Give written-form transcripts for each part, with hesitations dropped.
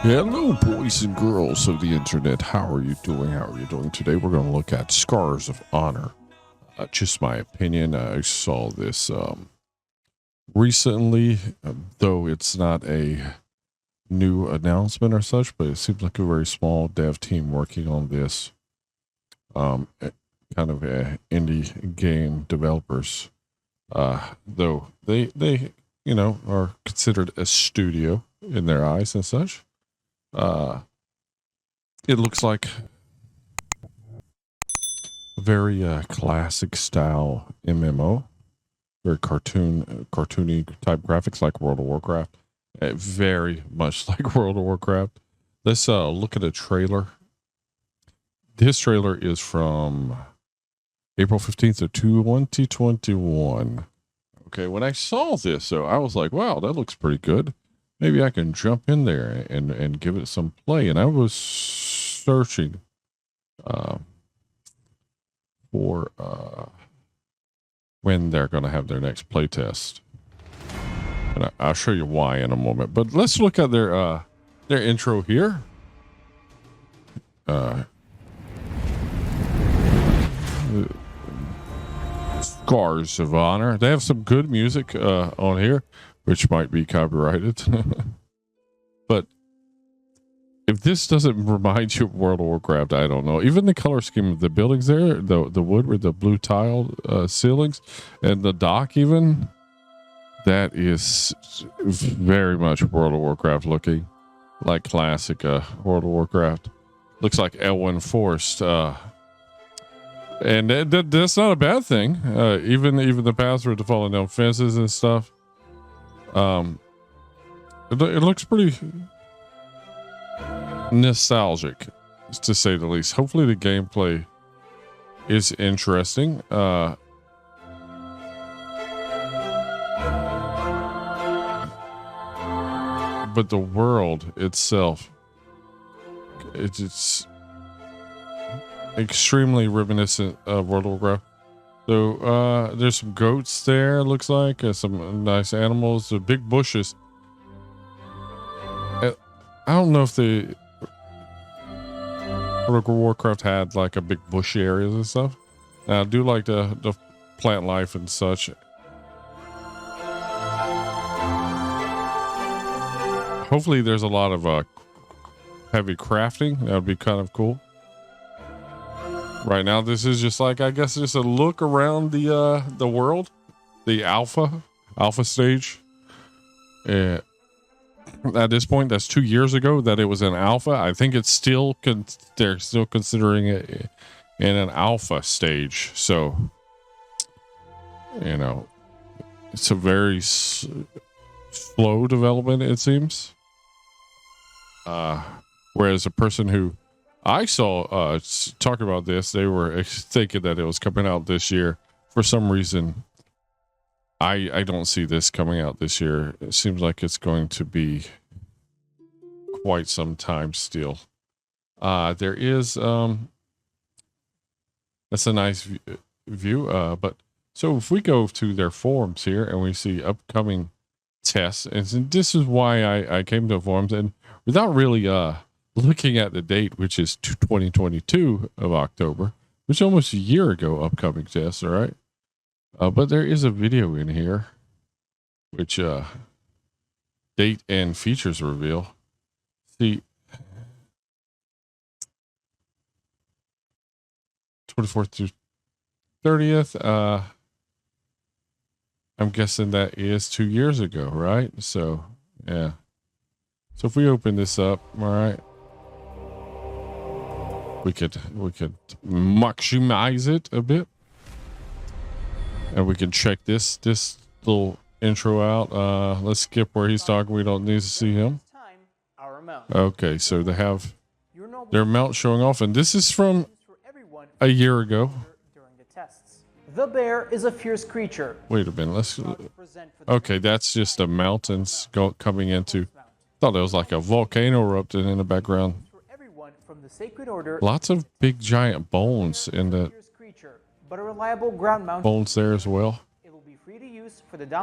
Hello, boys and girls of the internet. How are you doing? How are you doing today? We're going to look at Scars of Honor. Just my opinion. I saw this recently, though it's not a new announcement or such, but it seems like a very small dev team working on this. Kind of indie game developers, though they are considered a studio in their eyes and such. It looks like a very classic style MMO, very cartoony type graphics like World of Warcraft. Very much like World of Warcraft. Let's look at a trailer. This trailer is from April 15th of 2021. Okay, when I saw this, so I was like, wow, that looks pretty good. Maybe I can jump in there and give it some play. And I was searching for when they're going to have their next playtest. And I'll show you why in a moment. But let's look at their intro here. Scars of Honor. They have some good music on here, which might be copyrighted. But if this doesn't remind you of World of Warcraft, I don't know. Even the color scheme of the buildings there, the wood with the blue tile ceilings, and the dock even, that is very much World of Warcraft looking, like classic World of Warcraft. Looks like Elwyn Forest. And that's not a bad thing. Even the paths with the falling down fences and stuff. It looks pretty nostalgic, to say the least. Hopefully the gameplay is interesting. But the world itself, it's extremely reminiscent of World of Warcraft. So there's some goats there, looks like, some nice animals, the big bushes. I don't know if the World of Warcraft had like a big bushy areas and stuff. Now, I do like the plant life and such. Hopefully there's a lot of heavy crafting. That would be kind of cool. Right now, this is just like, I guess, just a look around the world, the alpha stage. At this point, that's 2 years ago that it was an alpha. I think it's still they're still considering it in an alpha stage. So, it's a very slow development, it seems. Whereas a person who I saw talk about this, they were thinking that it was coming out this year. For some reason, I don't see this coming out this year. It seems like it's going to be quite some time still. There is that's a nice view. But so if we go to their forums here and we see upcoming tests, and this is why I came to forums, and without really looking at the date, which is 2022 of October, which is almost a year ago, upcoming tests, all right? But there is a video in here, which date and features reveal. See, 24th to 30th. I'm guessing that is 2 years ago, right? So, yeah. So if we open this up, all right, we could maximize it a bit, and we can check this little intro out. Let's skip where he's talking. We don't need to see him. Okay, so they have their mount showing off, and this is from a year ago. The bear is a fierce creature. Wait a minute. Let's. Okay, that's just the mountains coming into. Thought there was like a volcano erupting in the background. Lots of big giant bones in the bones there as well.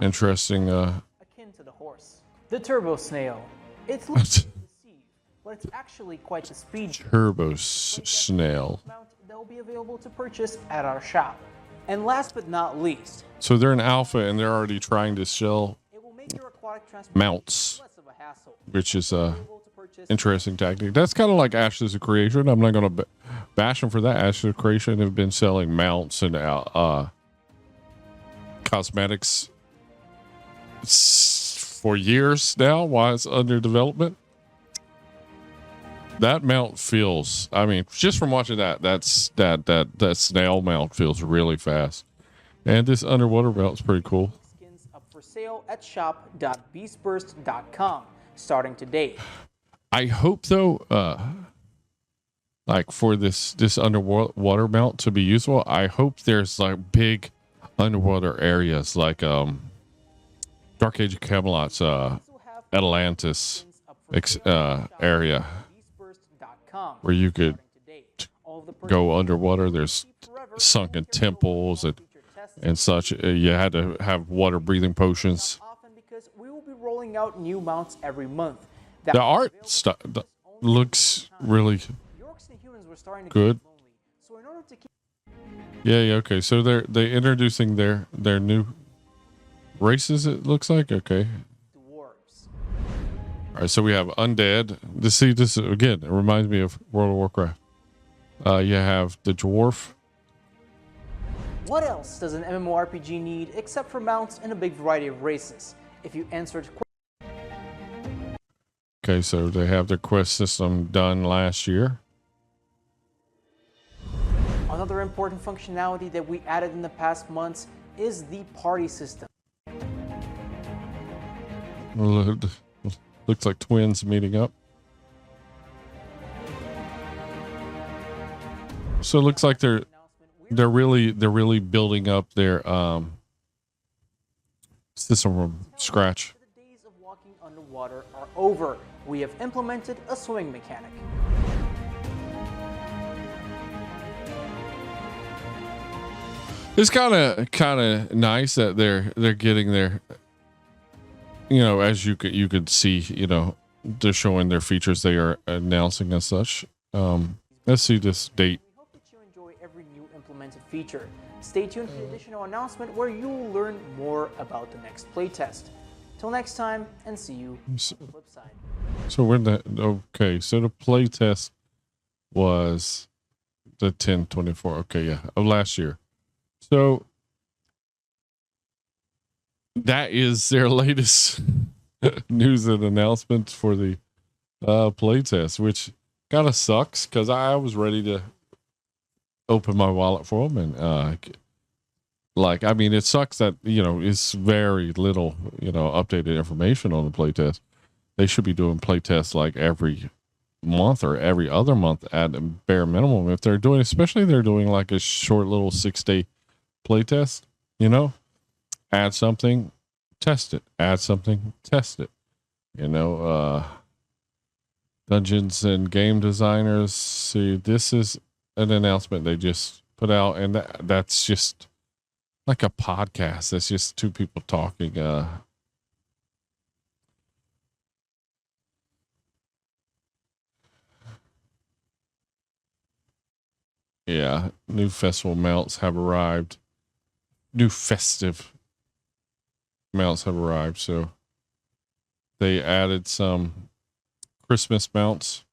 Interesting. Akin to the horse. The turbo snail. It's looking to deceive, but it's actually quite the speed boost. Turbo snail. Mount that will be available to purchase at our shop. And last but not least, So they're in alpha and they're already trying to sell it will make your aquatic transportation mounts, less of a hassle. which is a interesting tactic. That's kind of like Ashes of Creation. I'm not going to bash them for that. Ashes of Creation have been selling mounts and cosmetics for years now while it's under development. That mount feels, I mean, just from watching that snail mount feels really fast. And this underwater mount's pretty cool. Skins up for sale at shop.beastburst.com starting today. I hope though, like for this underwater mount to be useful, I hope there's like big underwater areas like Dark Age of Camelot's Atlantis area where you could go underwater. There's sunken temples and such. You had to have water breathing potions. Because we will be rolling out new mounts every month. The art looks really good. Yeah, okay. So they're introducing their new races, it looks like. Okay. All right, so we have undead. This again, it reminds me of World of Warcraft. You have the dwarf. What else does an MMORPG need except for mounts and a big variety of races? If you answered Okay, so they have their quest system done last year. Another important functionality that we added in the past months is the party system. Looks like twins meeting up. So it looks like they're really building up their system from scratch. The days of walking underwater are over. We have implemented a swimming mechanic. It's kind of nice that they're getting their, as you could see, they're showing their features they are announcing as such. Let's see this date. We hope that you enjoy every new implemented feature. Stay tuned for the additional announcement where you will learn more about the next playtest. Till next time, and see you on the flip side. So so the playtest was the 1024. Okay, yeah, of last year. So that is their latest news and announcements for the playtest, which kind of sucks because I was ready to open my wallet for them. And it sucks that, it's very little, updated information on the playtest. They should be doing playtests like every month or every other month at a bare minimum. If they're doing, especially if they're doing like a short little 6-day playtest, add something, test it, add something, test it, Dungeons and game designers, see, this is an announcement they just put out, and that's just like a podcast. That's just two people talking. Yeah, new festival mounts have arrived. New festive mounts have arrived. So they added some Christmas mounts.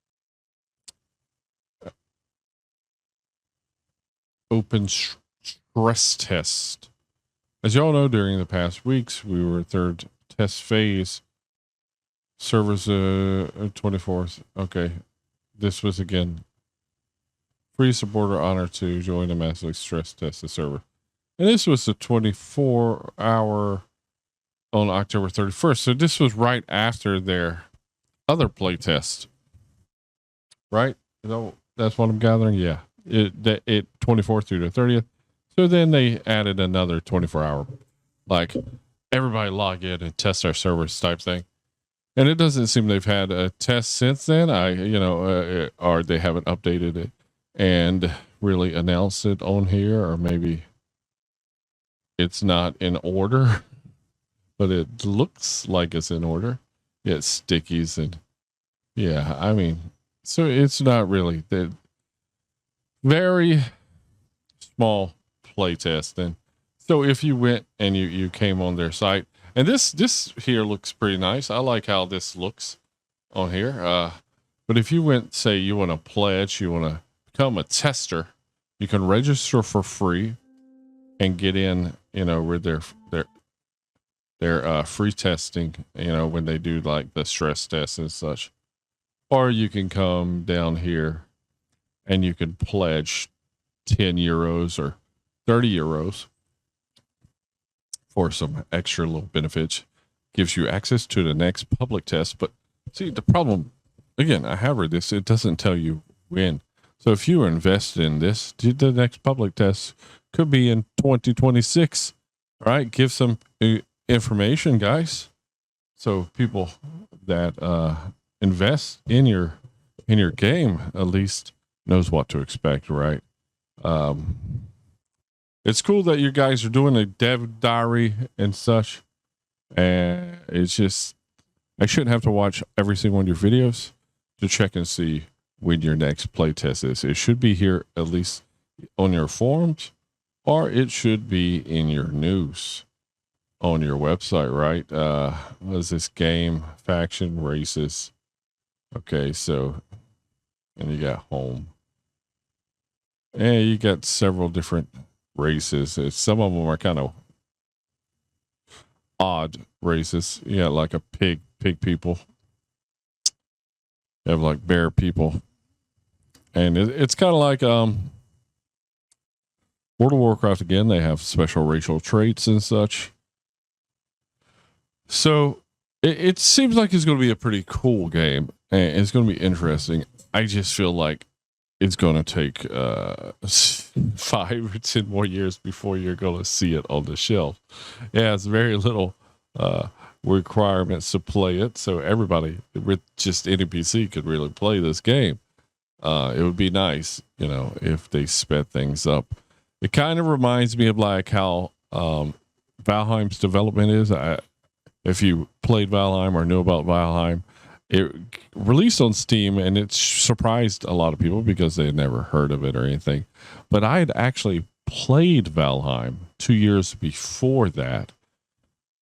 Open stress test. As y'all know, during the past weeks, we were third test phase. Servers 24th. Okay. This was again free supporter honor to join the massively stress test the server. And this was the 24-hour on October 31st. So this was right after their other playtest. Right? That's what I'm gathering. Yeah. It 24th through the 30th. So then they added another 24-hour, like everybody log in and test our servers type thing. And it doesn't seem they've had a test since then. Or they haven't updated it and really announced it on here, or maybe it's not in order, but it looks like it's in order. Yeah, it's stickies and Yeah, I mean, so it's not really the very small play test. And so if you went and you came on their site, and this here looks pretty nice. I like how this looks on here. But if you went, say you want to pledge, you want to become a tester, you can register for free and get in, with their free testing, when they do like the stress tests and such. Or you can come down here and you can pledge 10 euros or 30 euros for some extra little benefits. Gives you access to the next public test. But see, the problem, again, I have read this, it doesn't tell you when. So if you invest in this, the next public test could be in 2026. All right, give some information, guys. So people that invest in your game at least knows what to expect, right? It's cool that you guys are doing a dev diary and such, and it's just I shouldn't have to watch every single one of your videos to check and see when your next playtest is. It should be here at least on your forums, or it should be in your news on your website, right? What is this? Game, faction, races. Okay, so, and you got home. And you got several different races. Some of them are kind of odd races. You got like a pig people. You have like bear people. And it's kind of like World of Warcraft again. They have special racial traits and such. So it seems like it's going to be a pretty cool game. And it's going to be interesting. I just feel like it's going to take 5 or 10 more years before you're going to see it on the shelf. Yeah, it's very little requirements to play it. So everybody with just any PC could really play this game. It would be nice, if they sped things up. It kind of reminds me of like how Valheim's development is. If you played Valheim or knew about Valheim, it released on Steam and it surprised a lot of people because they had never heard of it or anything. But I had actually played Valheim 2 years before that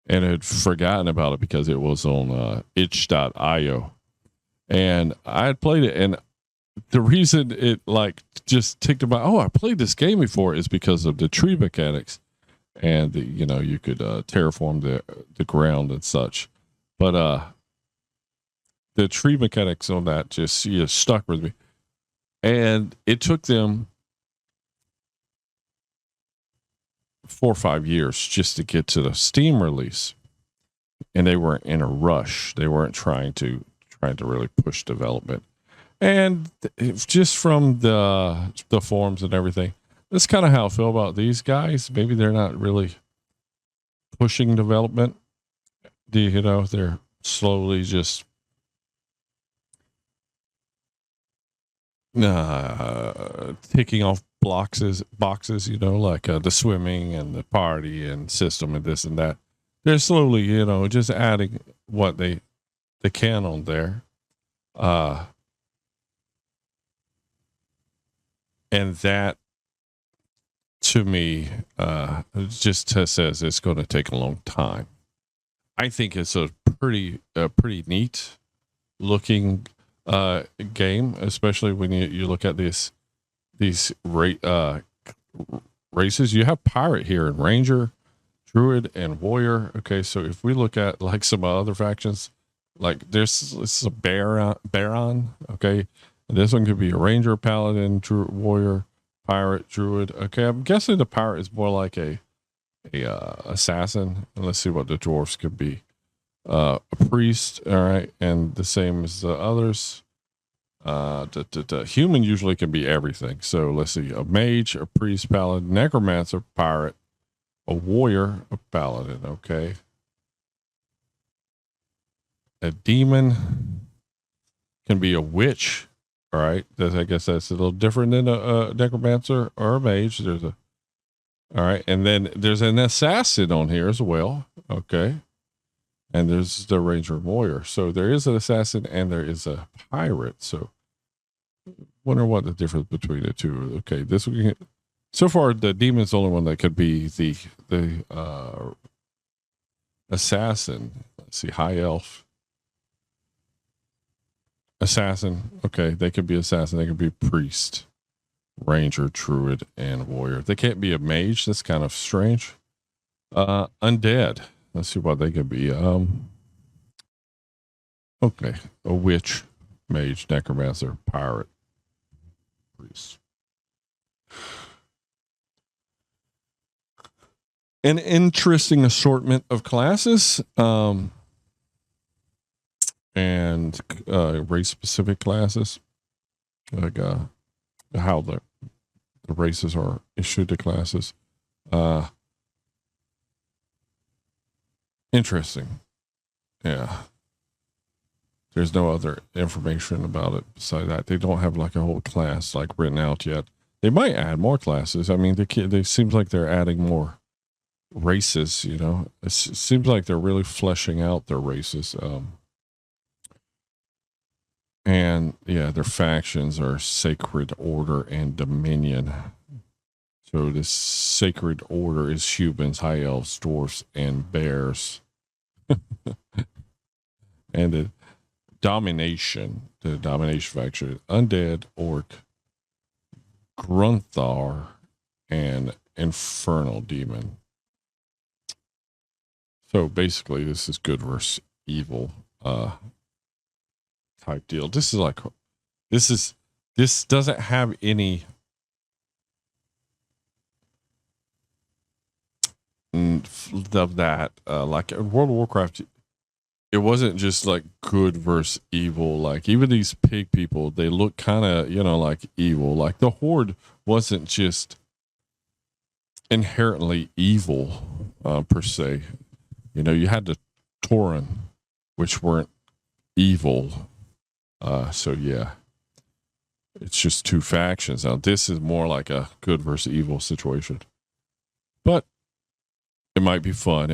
and had forgotten about it because it was on itch.io. And I had played it, and the reason it like just ticked about, I played this game before, is because of the tree mechanics and you could terraform the ground and such. But the tree mechanics on that just stuck with me. And it took them 4 or 5 years just to get to the Steam release. And they weren't in a rush. They weren't trying to really push development. And just from the forums and everything, that's kind of how I feel about these guys. Maybe they're not really pushing development. They're slowly just ticking off boxes, like the swimming and the party and system and this and that. They're slowly, just adding what they can on there. And that, to me, just says it's going to take a long time. I think it's a pretty neat looking game, especially when you look at these races. You have pirate here and ranger, druid, and warrior. Okay, so if we look at like some other factions, like this is a baron. Okay, and this one could be a ranger, paladin, druid, warrior, pirate, druid. Okay, I'm guessing the pirate is more like a assassin. And let's see what the dwarves could be. A priest, all right, and the same as the others. The human usually can be everything. So let's see: a mage, a priest, paladin, necromancer, pirate, a warrior, a paladin. Okay, a demon can be a witch. All right, I guess that's a little different than a necromancer or a mage. All right, and then there's an assassin on here as well. Okay. and there's the ranger and warrior. So there is an assassin and there is a pirate. So wonder what the difference between the two. Okay, this we so far the demon's the only one that could be the assassin. Let's see, high elf. Assassin. Okay, they could be assassin. They could be priest, ranger, druid, and warrior. They can't be a mage. That's kind of strange. Undead. Let's see what they could be. Okay, a witch, mage, necromancer, pirate, priest. An interesting assortment of classes. And race specific classes, like how the races are issued to classes. Interesting. Yeah. There's no other information about it besides that. They don't have like a whole class like written out yet. They might add more classes. I mean, they seems like they're adding more races, you know. It seems like they're really fleshing out their races. And yeah, their factions are Sacred Order and Dominion. So this Sacred Order is humans, high elves, dwarfs, and bears. And the domination faction, undead, orc, Grunthar, and infernal demon. So basically this is good versus evil type deal. This doesn't have any of that like World of Warcraft. It wasn't just like good versus evil. Like even these pig people, they look kind of, you know, like evil. Like the Horde wasn't just inherently evil per se. You know, you had the Tauren, which weren't evil. So yeah, it's just two factions. Now this is more like a good versus evil situation, but it might be fun.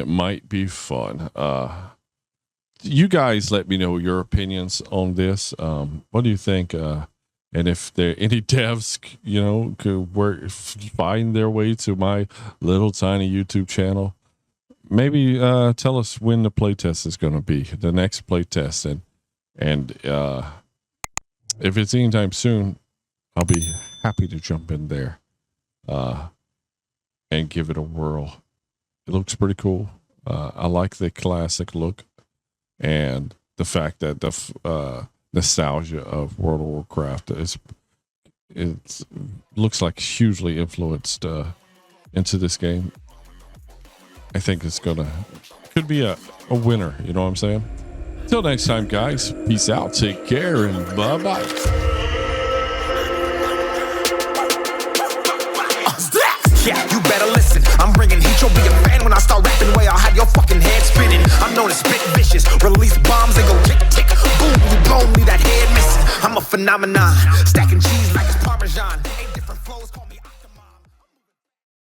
You guys let me know your opinions on this. What do you think? And if there any devs, you know, could find their way to my little tiny YouTube channel, maybe tell us when the playtest is going to be, the next playtest, and if it's anytime soon, I'll be happy to jump in there and give it a whirl. It looks pretty cool. I like the classic look and the fact that the nostalgia of World of Warcraft it looks like hugely influenced into this game. I think it's could be a winner. You know what I'm saying? Till next time, guys. Peace out. Take care and bye-bye. Yeah, you better listen. I'm bringing heat. You'll be a fan when I start rapping. Way I'll have your fucking head spinning. I'm known as spit vicious. Release bombs and go tick tick. Boom, you blow me that head missing. I'm a phenomenon. Stacking cheese like it's Parmesan. 8 different flows.